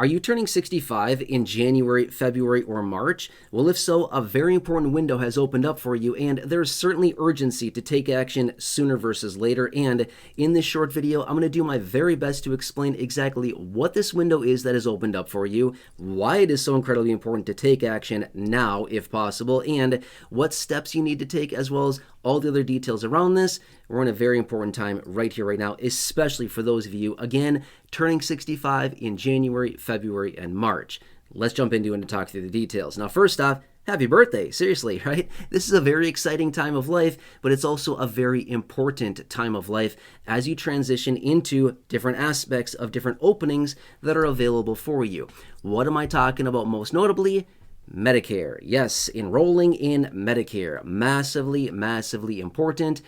Are you turning 65 in January, February, or March? Well, if so, a very important window has opened up for you, and there's certainly urgency to take action sooner versus later. And in this short video, I'm going to do my very best to explain exactly what this window is that has opened up for you, why it is so incredibly important to take action now if possible, and what steps you need to take, as well as all the other details around this. We're in a very important time right here, right now, especially for those of you, again, turning 65 in January, February, and March. Let's jump into it and talk through the details. Now, first off, happy birthday, seriously, right? This is a very exciting time of life, but it's also a very important time of life as you transition into different aspects of different openings that are available for you. What am I talking about most notably? Medicare. Yes, enrolling in Medicare. Massively, massively important.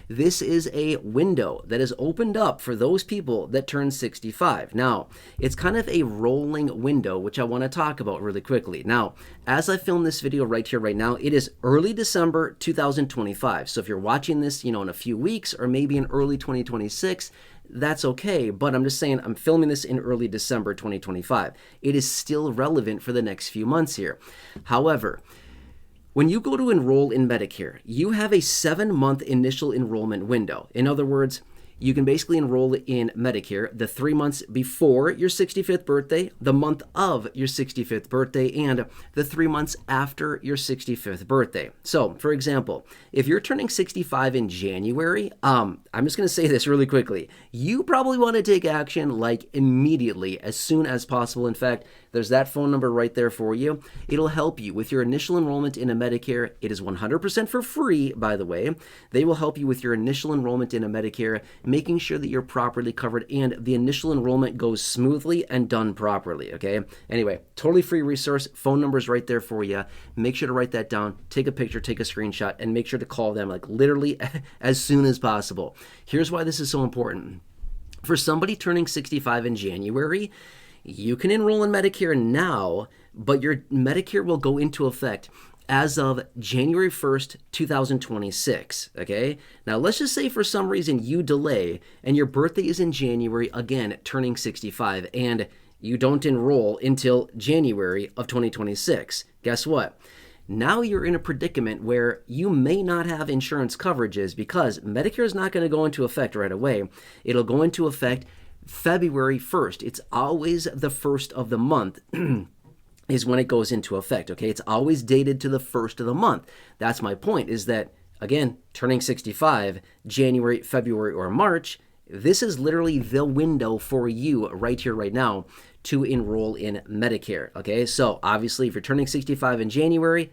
This is a window that is opened up for those people that turn 65. Now, it's kind of a rolling window, which I want to talk about really quickly. Now, as I film this video right here, right now, it is early December 2025. So if you're watching this, in a few weeks or maybe in early 2026, that's okay, but I'm just saying I'm filming this in early December 2025. It is still relevant for the next few months here. However, when you go to enroll in Medicare, you have a 7-month initial enrollment window. In other words, you can basically enroll in Medicare the 3 months before your 65th birthday, the month of your 65th birthday, and the 3 months after your 65th birthday. So, for example, if you're turning 65 in January, I'm just going to say this really quickly. You probably want to take action like immediately, as soon as possible. In fact, there's that phone number right there for you. It'll help you with your initial enrollment in a Medicare. It is 100% for free, by the way. They will help you with your initial enrollment in a Medicare, making sure that you're properly covered and the initial enrollment goes smoothly and done properly, okay? Anyway, totally free resource. Phone number's right there for you. Make sure to write that down, take a picture, take a screenshot, and make sure to call them like literally as soon as possible. Here's why this is so important. For somebody turning 65 in January, you can enroll in Medicare now, but your Medicare will go into effect as of January 1st, 2026, okay? Now, let's just say for some reason you delay and your birthday is in January, again, turning 65, and you don't enroll until January of 2026. Guess what? Now you're in a predicament where you may not have insurance coverages because Medicare is not going to go into effect right away. It'll go into effect February 1st. It's always the first of the month is when it goes into effect, okay? It's always dated to the first of the month. That's my point, is that, again, turning 65, January, February, or March, this is literally the window for you right here, right now, to enroll in Medicare, okay? So obviously, if you're turning 65 in January,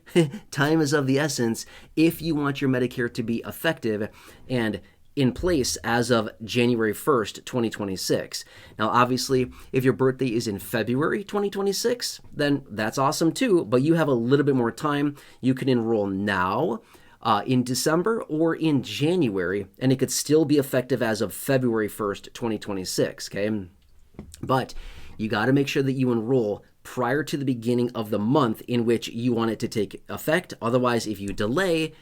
time is of the essence if you want your Medicare to be effective and in place as of January 1st, 2026. Now, obviously, if your birthday is in February 2026, then that's awesome too, but you have a little bit more time. You can enroll now in December or in January, and it could still be effective as of February 1st, 2026, okay? But you got to make sure that you enroll prior to the beginning of the month in which you want it to take effect. Otherwise, if you delay,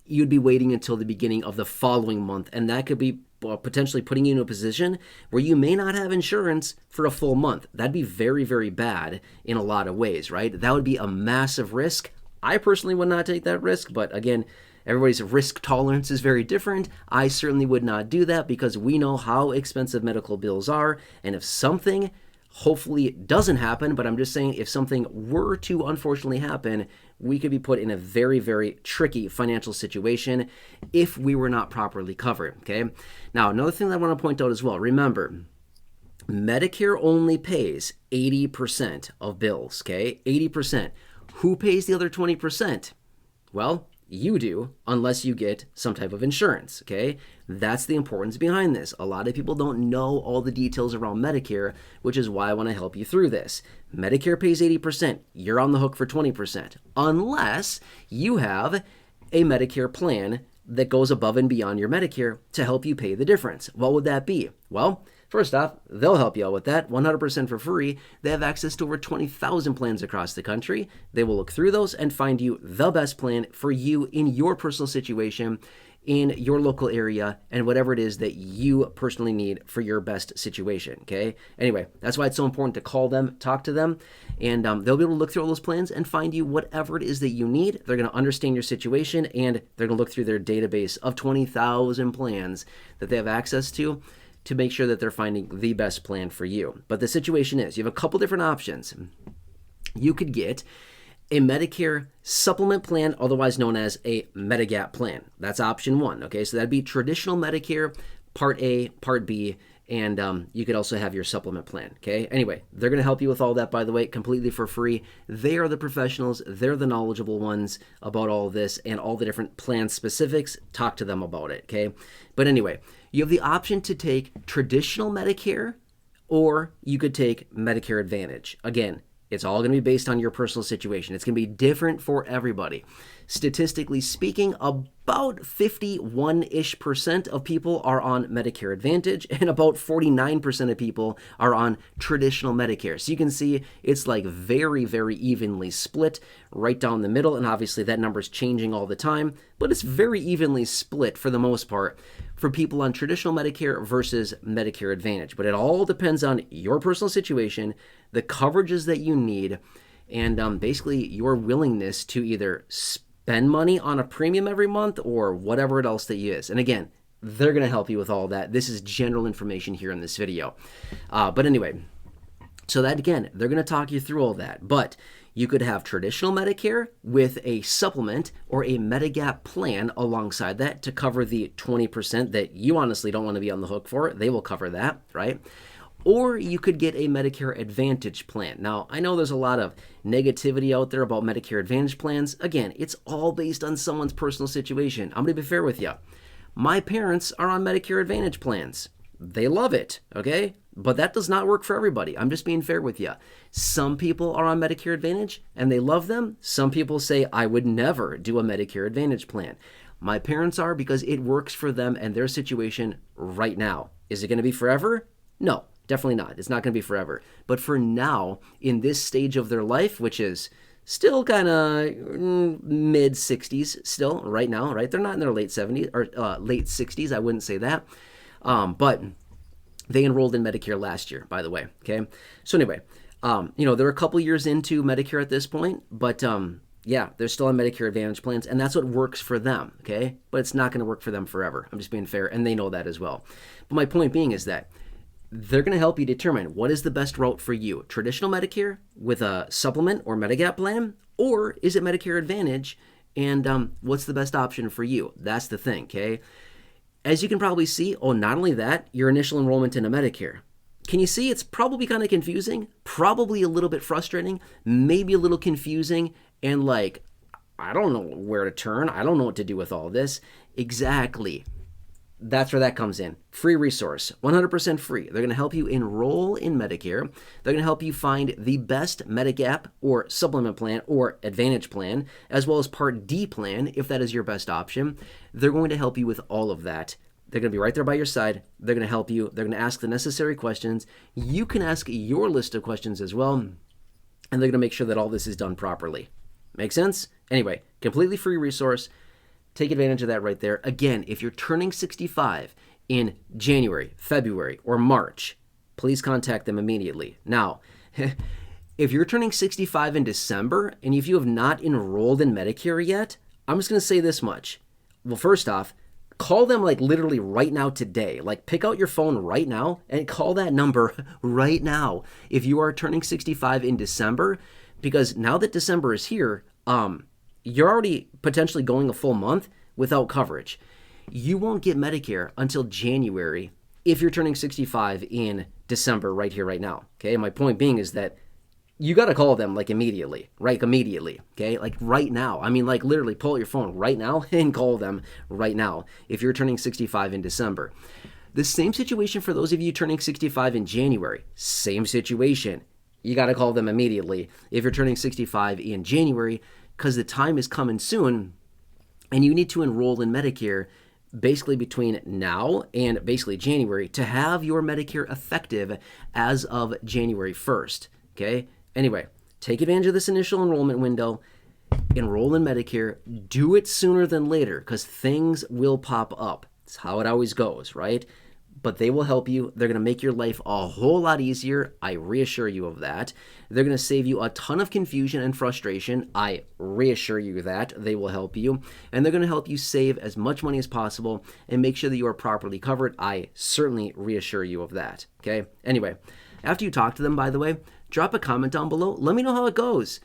you'd be waiting until the beginning of the following month, and that could be potentially putting you in a position where you may not have insurance for a full month. That'd be very, very bad in a lot of ways, right? That would be a massive risk. I personally would not take that risk, but again, everybody's risk tolerance is very different. I certainly would not do that because we know how expensive medical bills are, and if something, hopefully it doesn't happen, but I'm just saying if something were to unfortunately happen, we could be put in a very, very tricky financial situation if we were not properly covered, okay? Now, another thing that I want to point out as well, remember, Medicare only pays 80% of bills, okay? 80%. Who pays the other 20%? Well, you do, unless you get some type of insurance, okay? That's the importance behind this. A lot of people don't know all the details around Medicare, which is why I want to help you through this. Medicare pays 80%. You're on the hook for 20%, unless you have a Medicare plan that goes above and beyond your Medicare to help you pay the difference. What would that be? Well, first off, they'll help you out with that 100% for free. They have access to over 20,000 plans across the country. They will look through those and find you the best plan for you in your personal situation in your local area and whatever it is that you personally need for your best situation, okay? Anyway, that's why it's so important to call them, talk to them, and they'll be able to look through all those plans and find you whatever it is that you need. They're going to understand your situation, and they're going to look through their database of 20,000 plans that they have access to make sure that they're finding the best plan for you. But the situation is, you have a couple different options. You could get a Medicare supplement plan, otherwise known as a Medigap plan. That's option one, okay? So that'd be traditional Medicare, Part A, Part B, and you could also have your supplement plan, okay? Anyway, they're going to help you with all that, by the way, completely for free. They are the professionals. They're the knowledgeable ones about all of this and all the different plan specifics. Talk to them about it, okay? But anyway, you have the option to take traditional Medicare, or you could take Medicare Advantage. Again, it's all going to be based on your personal situation. It's going to be different for everybody. Statistically speaking, about 51-ish% of people are on Medicare Advantage, and about 49% of people are on traditional Medicare. So you can see it's like very, very evenly split right down the middle, and obviously that number is changing all the time, but it's very evenly split for the most part for people on traditional Medicare versus Medicare Advantage. But it all depends on your personal situation, the coverages that you need, and basically your willingness to either spend money on a premium every month or whatever it else that you is. And again, they're going to help you with all that. This is general information here in this video. But anyway, so that again, they're going to talk you through all that. But you could have traditional Medicare with a supplement or a Medigap plan alongside that to cover the 20% that you honestly don't want to be on the hook for. They will cover that, right? Or you could get a Medicare Advantage plan. Now, I know there's a lot of negativity out there about Medicare Advantage plans. Again, it's all based on someone's personal situation. I'm going to be fair with you. My parents are on Medicare Advantage plans. They love it, okay? But that does not work for everybody. I'm just being fair with you. Some people are on Medicare Advantage and they love them. Some people say, I would never do a Medicare Advantage plan. My parents are because it works for them and their situation right now. Is it going to be forever? No. Definitely not. It's not going to be forever. But for now, in this stage of their life, which is still kind of mid 60s still right now, right? They're not in their late 70s or late 60s. I wouldn't say that. But they enrolled in Medicare last year, by the way. Okay. So anyway, they're a couple years into Medicare at this point, but yeah, they're still on Medicare Advantage plans, and that's what works for them. Okay. But it's not going to work for them forever. I'm just being fair, and they know that as well. But my point being is that they're going to help you determine what is the best route for you. Traditional Medicare with a supplement or Medigap plan, or is it Medicare Advantage, and what's the best option for you? That's the thing, okay? As you can probably see, not only that, your initial enrollment into Medicare. Can you see it's probably kind of confusing, probably a little bit frustrating, maybe a little confusing, and like, I don't know where to turn. I don't know what to do with all this. Exactly. That's where that comes in. Free resource, 100% free. They're going to help you enroll in Medicare. They're going to help you find the best Medigap or supplement plan or Advantage plan, as well as Part D plan, if that is your best option. They're going to help you with all of that. They're going to be right there by your side. They're going to help you. They're going to ask the necessary questions. You can ask your list of questions as well, and they're going to make sure that all this is done properly. Make sense? Anyway, completely free resource. Take advantage of that right there. Again, if you're turning 65 in January, February, or March, please contact them immediately. Now, if you're turning 65 in December, and if you have not enrolled in Medicare yet, I'm just going to say this much. Well, first off, call them like literally right now today. Like pick out your phone right now and call that number right now if you are turning 65 in December, because now that December is here, you're already potentially going a full month without coverage. You won't get Medicare until January if you're turning 65 in December right here, right now. Okay, my point being is that you got to call them like immediately, right? Immediately, okay? Like right now. I mean, like literally pull out your phone right now and call them right now if you're turning 65 in December. The same situation for those of you turning 65 in January. Same situation. You got to call them immediately if you're turning 65 in January, because the time is coming soon and you need to enroll in Medicare basically between now and basically January to have your Medicare effective as of January 1st, okay? Anyway, take advantage of this initial enrollment window. enroll in Medicare. Do it sooner than later because things will pop up. It's how it always goes, right? But they will help you. They're going to make your life a whole lot easier. I reassure you of that. They're going to save you a ton of confusion and frustration. I reassure you that they will help you. And they're going to help you save as much money as possible and make sure that you are properly covered. I certainly reassure you of that. Okay? Anyway, after you talk to them, by the way, drop a comment down below. Let me know how it goes.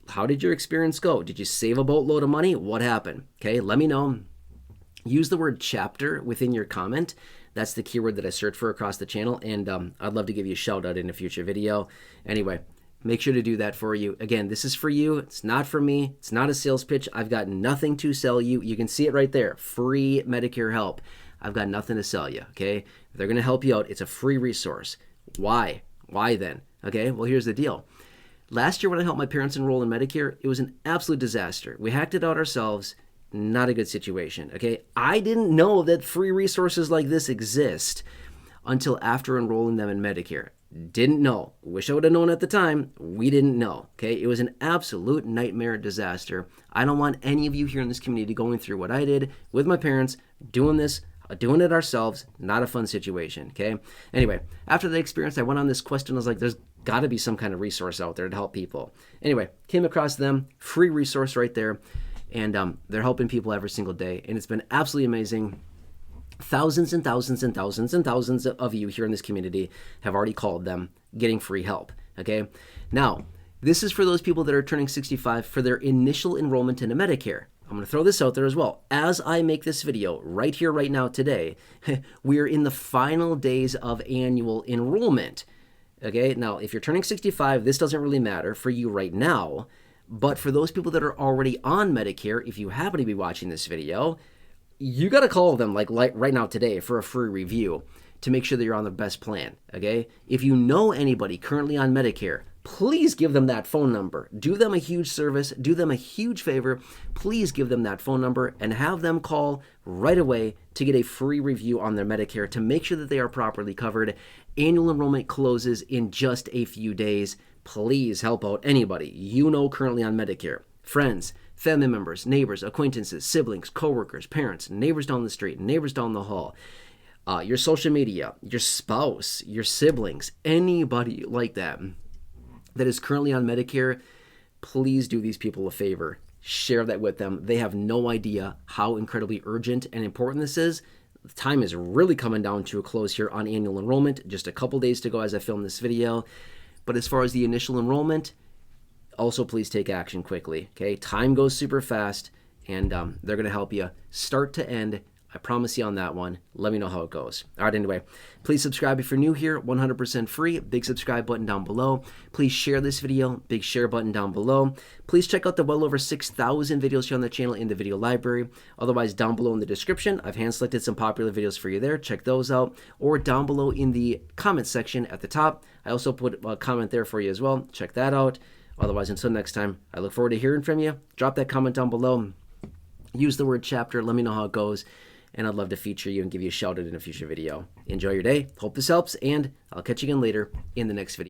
How did your experience go? Did you save a boatload of money? What happened? Okay? Let me know. Use the word chapter within your comment. That's the keyword that I search for across the channel, and I'd love to give you a shout out in a future video. Anyway, make sure to do that for you. Again, this is for you. It's not for me. It's not a sales pitch. I've got nothing to sell you. You can see it right there. Free Medicare help. I've got nothing to sell you, okay? They're going to help you out. It's a free resource. Why? Why then? Okay, well, here's the deal. Last year when I helped my parents enroll in Medicare, it was an absolute disaster. We hacked it out ourselves. Not a good situation, okay? I didn't know that free resources like this exist until after enrolling them in Medicare. Didn't know. Wish I would have known at the time. We didn't know, okay? It was an absolute nightmare disaster. I don't want any of you here in this community going through what I did with my parents, doing this, doing it ourselves. Not a fun situation, okay? Anyway, after that experience, I went on this quest and I was like, there's got to be some kind of resource out there to help people. Anyway, came across them, free resource right there. And they're helping people every single day. And it's been absolutely amazing. Thousands and thousands and thousands and thousands of you here in this community have already called them getting free help. Okay. Now, this is for those people that are turning 65 for their initial enrollment into Medicare. I'm going to throw this out there as well. As I make this video right here, right now, today, we're in the final days of annual enrollment. Okay. Now, if you're turning 65, this doesn't really matter for you right now. But for those people that are already on Medicare, if you happen to be watching this video, you got to call them like right now today for a free review to make sure that you're on the best plan, okay? If you know anybody currently on Medicare, please give them that phone number. Do them a huge service. Do them a huge favor. Please give them that phone number and have them call right away to get a free review on their Medicare to make sure that they are properly covered. Annual enrollment closes in just a few days. Please help out anybody you know currently on Medicare. Friends, family members, neighbors, acquaintances, siblings, coworkers, parents, neighbors down the street, neighbors down the hall, your social media, your spouse, your siblings, anybody like that that is currently on Medicare, please do these people a favor. Share that with them. They have no idea how incredibly urgent and important this is. The time is really coming down to a close here on annual enrollment. Just a couple days to go as I film this video. But as far as the initial enrollment, also please take action quickly, okay? Time goes super fast, and they're going to help you start to end. I promise you on that one. Let me know how it goes. All right, anyway, please subscribe if you're new here, 100% free. Big subscribe button down below. Please share this video, big share button down below. Please check out the well over 6,000 videos here on the channel in the video library. Otherwise, down below in the description, I've hand-selected some popular videos for you there. Check those out. Or down below in the comment section at the top, I also put a comment there for you as well. Check that out. Otherwise, until next time, I look forward to hearing from you. Drop that comment down below. Use the word chapter. Let me know how it goes. And I'd love to feature you and give you a shout out in a future video. Enjoy your day. Hope this helps. And I'll catch you again later in the next video.